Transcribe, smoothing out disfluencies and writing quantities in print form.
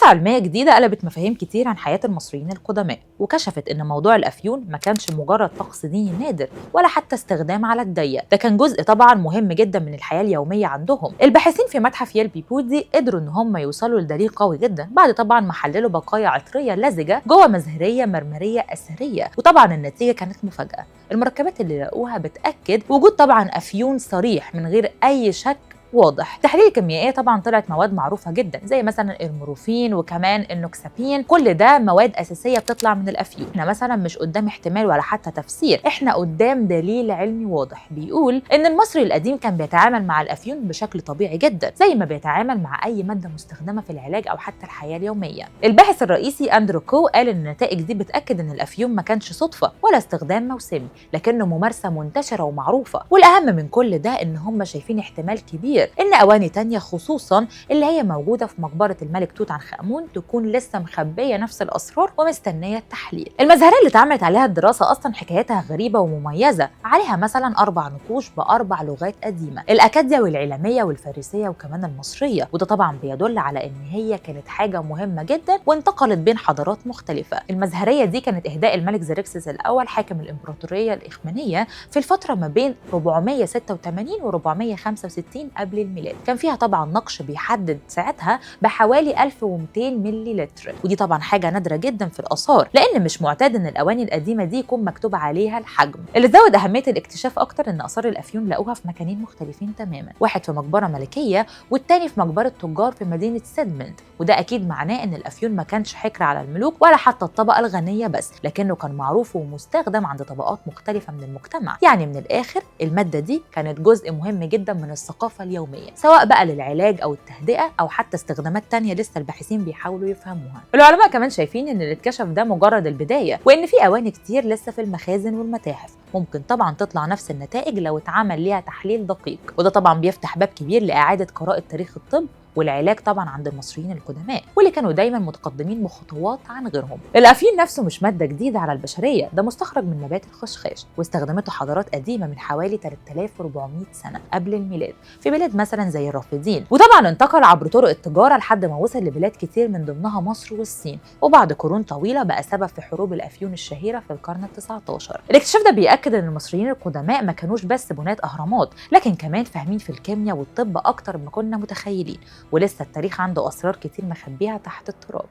دراسة علمية جديدة قلبت مفاهيم كتير عن حياة المصريين القدماء، وكشفت إن موضوع الأفيون ما كانش مجرد طقس ديني نادر ولا حتى استخدام على الضيق، ده كان جزء طبعا مهم جدا من الحياة اليومية عندهم. الباحثين في متحف يلبي بودي قدروا إن هم يوصلوا لدليل قوي جدا بعد طبعا ما حللوا بقايا عطرية لزجة جوه مزهرية مرمرية أثرية، وطبعا النتيجة كانت مفاجأة. المركبات اللي لقوها بتأكد وجود طبعا أفيون صريح من غير أي شك واضح. تحليل الكيميائيه طبعا طلعت مواد معروفه جدا زي مثلا المورفين وكمان النوكسابين، كل ده مواد اساسيه بتطلع من الافيون. احنا مثلا مش قدام احتمال ولا حتى تفسير، احنا قدام دليل علمي واضح بيقول ان المصري القديم كان بيتعامل مع الافيون بشكل طبيعي جدا زي ما بيتعامل مع اي ماده مستخدمه في العلاج او حتى الحياه اليوميه. الباحث الرئيسي اندرو كو قال ان النتائج دي بتاكد ان الافيون ما كانش صدفه ولا استخدام موسمي، لكنه ممارسه منتشره ومعروفه. والاهم من كل ده ان هم شايفين احتمال كبير إن أواني تانية خصوصاً اللي هي موجودة في مقبرة الملك توت عنخ آمون تكون لسه مخبية نفس الأسرار ومستنية التحليل. المزهرية اللي اتعملت عليها الدراسة أصلاً حكايتها غريبة ومميزة، عليها مثلاً 4 نقوش ب4 لغات قديمة، الأكادية والعلامية والفارسية وكمان المصرية، وده طبعاً بيدل على إن هي كانت حاجة مهمة جداً وانتقلت بين حضارات مختلفة. المزهرية دي كانت إهداء الملك زركسس الأول حاكم الإمبراطورية الإخمينية في الفترة ما بين 486 و 465 قبل الميلاد. كان فيها طبعا نقش بيحدد ساعتها بحوالي 1200 ملي لتر، ودي طبعا حاجه نادره جدا في الاثار لان مش معتاد ان الاواني القديمه دي يكون مكتوب عليها الحجم. اللي زود اهميه الاكتشاف اكتر ان اثار الافيون لقوها في مكانين مختلفين تماما، واحد في مقبره ملكيه والتاني في مقبره تجار في مدينه سيدمنت، وده اكيد معناه ان الافيون ما كانش حكر على الملوك ولا حتى الطبقه الغنيه بس، لكنه كان معروف ومستخدم عند طبقات مختلفه من المجتمع. يعني من الاخر الماده دي كانت جزء مهم جدا من الثقافه اليوميه، سواء بقى للعلاج او التهدئه او حتى استخدامات تانية لسه الباحثين بيحاولوا يفهموها. العلماء كمان شايفين ان اللي اتكشف ده مجرد البدايه، وان في اواني كتير لسه في المخازن والمتاحف ممكن طبعا تطلع نفس النتائج لو اتعمل ليها تحليل دقيق، وده طبعا بيفتح باب كبير لاعاده قراءه تاريخ الطب والعلاج طبعا عند المصريين القدماء واللي كانوا دايما متقدمين بخطوات عن غيرهم. الافيون نفسه مش ماده جديده على البشريه، ده مستخرج من نبات الخشخاش واستخدمته حضارات قديمه من حوالي 3400 سنه قبل الميلاد في بلاد مثلا زي الرافدين، وطبعا انتقل عبر طرق التجاره لحد ما وصل لبلاد كتير من ضمنها مصر والصين، وبعد قرون طويله بقى سبب في حروب الافيون الشهيره في القرن ال19. الاكتشاف ده بيأكد ان المصريين القدماء ما كانوش بس بنات اهرامات، لكن كمان فاهمين في الكيمياء والطب اكتر ما كنا متخيلين، ولسه التاريخ عنده أسرار كتير مخبيها تحت التراب.